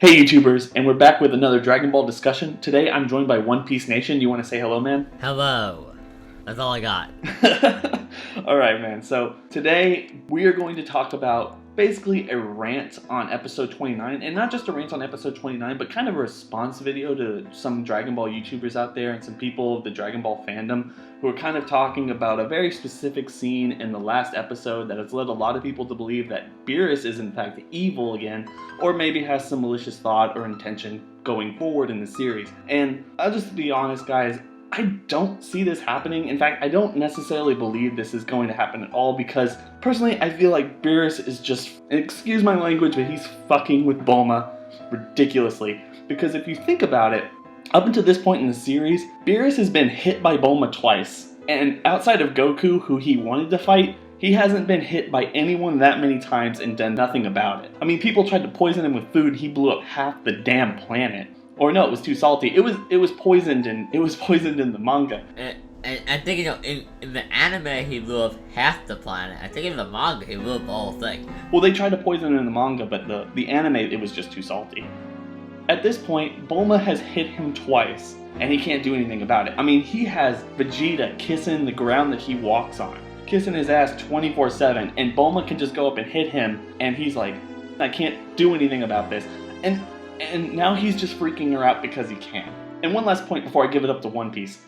Hey YouTubers, and we're back with another Dragon Ball discussion. Today I'm joined by One Piece Nation. You want to say hello, man? Hello. That's all I got. Alright, man. So today we are going to talk about basically a rant on episode 29. And not just a rant on episode 29, but kind of a response video to some Dragon Ball YouTubers out there and some people of the Dragon Ball fandom who are kind of talking about a very specific scene in the last episode that has led a lot of people to believe that Beerus is in fact evil again, or maybe has some malicious thought or intention going forward in the series. And I'll just be honest, guys, I don't see this happening. In fact, I don't necessarily believe this is going to happen at all because, personally, I feel like Beerus is just, excuse my language, but he's fucking with Bulma ridiculously. Because if you think about it, up until this point in the series, Beerus has been hit by Bulma twice. And outside of Goku, who he wanted to fight, he hasn't been hit by anyone that many times and done nothing about it. I mean, people tried to poison him with food, he blew up half the damn planet. Or no, it was too salty. It was poisoned in the manga. And I think, in the anime he blew up half the planet. I think in the manga he blew up the whole thing. Well, they tried to poison it in the manga, but the anime, it was just too salty. At this point, Bulma has hit him twice, and he can't do anything about it. I mean, he has Vegeta kissing the ground that he walks on, kissing his ass 24/7, and Bulma can just go up and hit him, and he's like, I can't do anything about this. And now he's just freaking her out because he can. And one last point before I give it up to One Piece.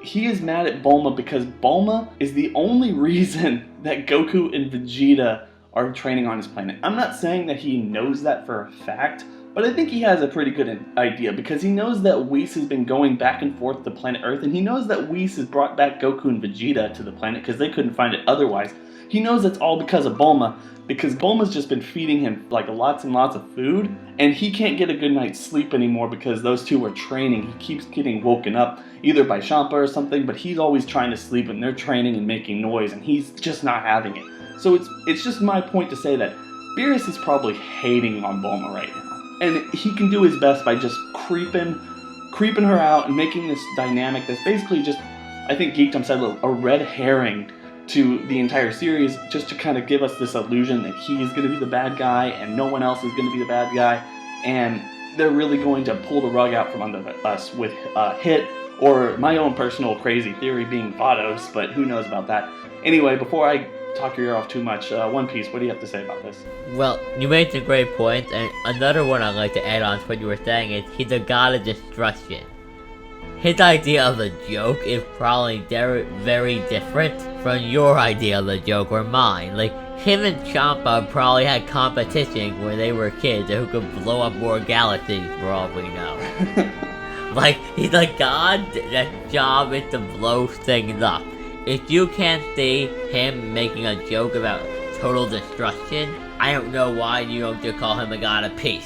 He is mad at Bulma because Bulma is the only reason that Goku and Vegeta are training on his planet. I'm not saying that he knows that for a fact, but I think he has a pretty good idea because he knows that Whis has been going back and forth to planet Earth, and he knows that Whis has brought back Goku and Vegeta to the planet because they couldn't find it otherwise. He knows it's all because of Bulma, because Bulma's just been feeding him like lots and lots of food, and he can't get a good night's sleep anymore because those two are training. He keeps getting woken up either by Champa or something, but he's always trying to sleep and they're training and making noise and he's just not having it. So it's just my point to say that Beerus is probably hating on Bulma right now. And he can do his best by just creeping her out and making this dynamic that's basically just, I think Geekdom said, a red herring to the entire series, just to kind of give us this illusion that he is going to be the bad guy and no one else is going to be the bad guy, and they're really going to pull the rug out from under us with Hit, or my own personal crazy theory being Vados, but who knows about that. Anyway, before I talk your ear off too much, One Piece, what do you have to say about this? Well, you made a great point, and another one I'd like to add on to what you were saying is he's a god of destruction. His idea of a joke is probably very different from your idea of a joke or mine. Like, him and Champa probably had competition when they were kids who could blow up more galaxies, for all we know. Like, he's a god that's job is to blow things up. If you can't see him making a joke about total destruction, I don't know why you don't just call him a god of peace.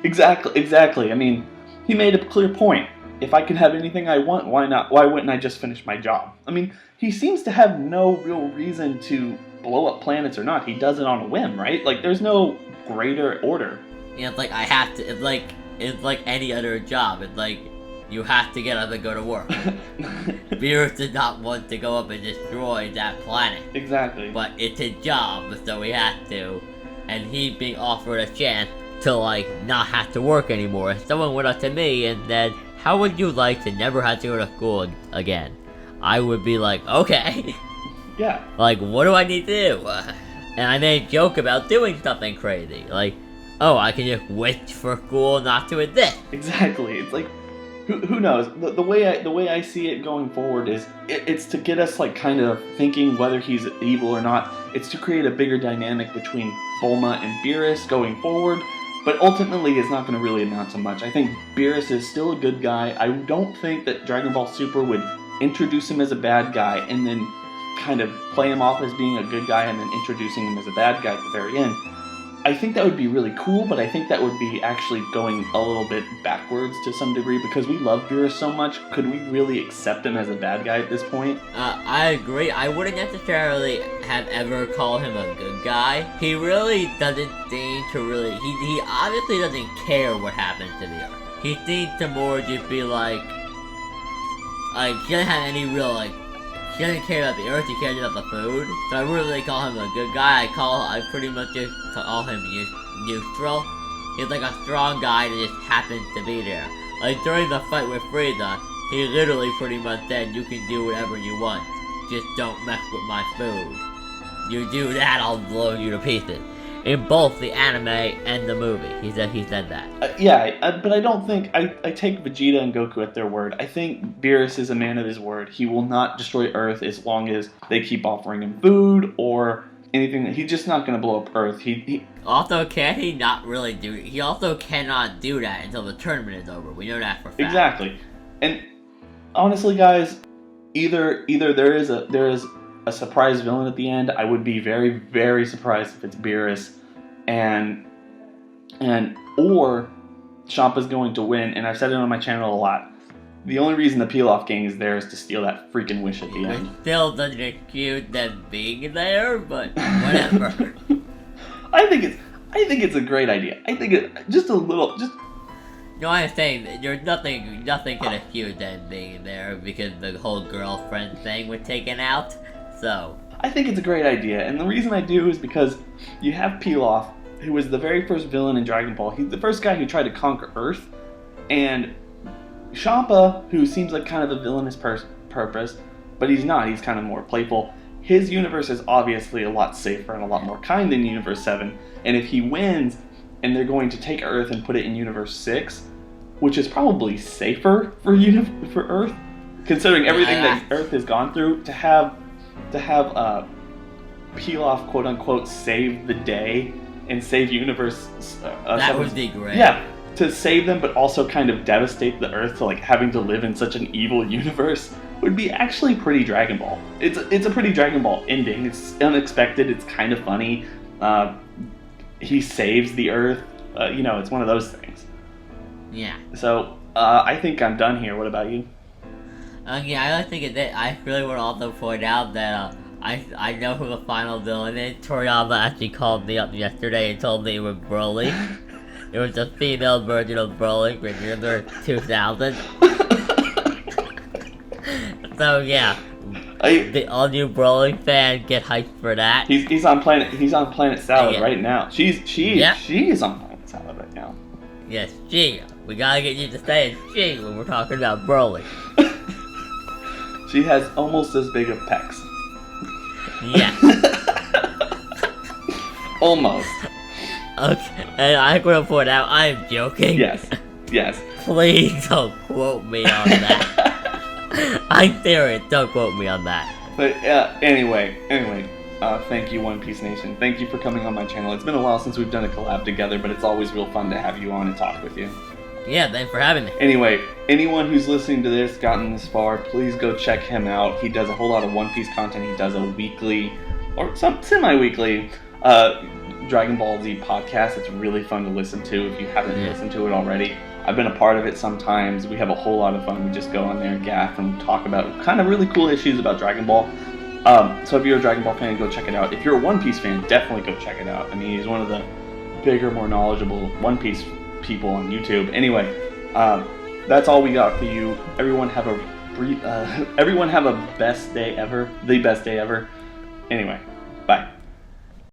Exactly. I mean, he made a clear point. If I can have anything I want, why not? Why wouldn't I just finish my job? I mean, he seems to have no real reason to blow up planets or not. He does it on a whim, right? Like, there's no greater order. Yeah, it's like I have to. It's like any other job. It's like you have to get up and go to work. Beerus did not want to go up and destroy that planet. Exactly. But it's his job, so he had to. And he being offered a chance to, like, not have to work anymore. If someone went up to me and said, how would you like to never have to go to school again? I would be like, okay. Yeah. Like, what do I need to do? And I made a joke about doing something crazy. Like, oh, I can just wish for school not to exist. Exactly. It's like, who knows? The way I see it going forward is it's to get us like kind of thinking whether he's evil or not. It's to create a bigger dynamic between Bulma and Beerus going forward. But ultimately, it's not going to really amount to much. I think Beerus is still a good guy. I don't think that Dragon Ball Super would introduce him as a bad guy and then kind of play him off as being a good guy and then introducing him as a bad guy at the very end. I think that would be really cool, but I think that would be actually going a little bit backwards to some degree because we love Beerus so much. Could we really accept him as a bad guy at this point? I agree. I wouldn't necessarily have ever called him a good guy. He really doesn't seem to really... He obviously doesn't care what happens to the Earth. He seems to more just be like... he doesn't have any real, he doesn't care about the Earth, he cares about the food. So I wouldn't really call him a good guy. I pretty much just call him neutral. He's like a strong guy that just happens to be there. Like during the fight with Frieza, he literally pretty much said, "You can do whatever you want. Just don't mess with my food. You do that, I'll blow you to pieces." In both the anime and the movie, he said that. But I don't think I take Vegeta and Goku at their word. I think Beerus is a man of his word. He will not destroy Earth as long as they keep offering him food or anything. He's just not going to blow up Earth. He also, can he not really do? He also cannot do that until the tournament is over. We know that for a fact. Exactly. And honestly, guys, either there is a surprise villain at the end. I would be very, very surprised if it's Beerus, or Champa's going to win. And I've said it on my channel a lot. The only reason the Peel-Off Gang is there is to steal that freaking wish at the end. It still doesn't accuse them being there, but whatever. I think it's a great idea. I think it No, I'm saying that there's nothing can accuse them being there because the whole girlfriend thing was taken out. So I think it's a great idea, and the reason I do is because you have Peel-Off, who was the very first villain in Dragon Ball. He's the first guy who tried to conquer Earth, and Champa, who seems like kind of a villainous purpose, but he's not. He's kind of more playful. His universe is obviously a lot safer and a lot more kind than Universe 7, and if he wins, and they're going to take Earth and put it in Universe 6, which is probably safer for Earth, considering everything that Earth has gone through, to have Peel-Off, quote unquote, save the day and save Universe. That would be great. Yeah, to save them, but also kind of devastate the Earth to like having to live in such an evil universe would be actually pretty Dragon Ball. It's a pretty Dragon Ball ending. It's unexpected. It's kind of funny. He saves the Earth. It's one of those things. Yeah. So I think I'm done here. What about you? I think I really want to also point out that I know who the final villain is. Toriyama actually called me up yesterday and told me it was Broly. It was a female version of Broly from the year 2000. So yeah, the all-new Broly fan get hyped for that. He's on Planet Salad right now. She is on Planet Salad right now. Yes, she. We gotta get you to say she when we're talking about Broly. She has almost as big of pecs. Yeah. Almost. Okay, and I'm gonna point out I'm joking. Yes. Please don't quote me on that. I'm serious. Don't quote me on that. But anyway. Thank you, One Piece Nation. Thank you for coming on my channel. It's been a while since we've done a collab together, but it's always real fun to have you on and talk with you. Yeah, thanks for having me. Anyway, anyone who's listening to this, gotten this far, please go check him out. He does a whole lot of One Piece content. He does a weekly, or some semi-weekly, Dragon Ball Z podcast. It's really fun to listen to if you haven't listened to it already. I've been a part of it sometimes. We have a whole lot of fun. We just go on there and gaff and talk about kind of really cool issues about Dragon Ball. So if you're a Dragon Ball fan, go check it out. If you're a One Piece fan, definitely go check it out. I mean, he's one of the bigger, more knowledgeable One Piece people on YouTube. Anyway, that's all we got for you. Everyone have a best day ever. The best day ever. Anyway, bye.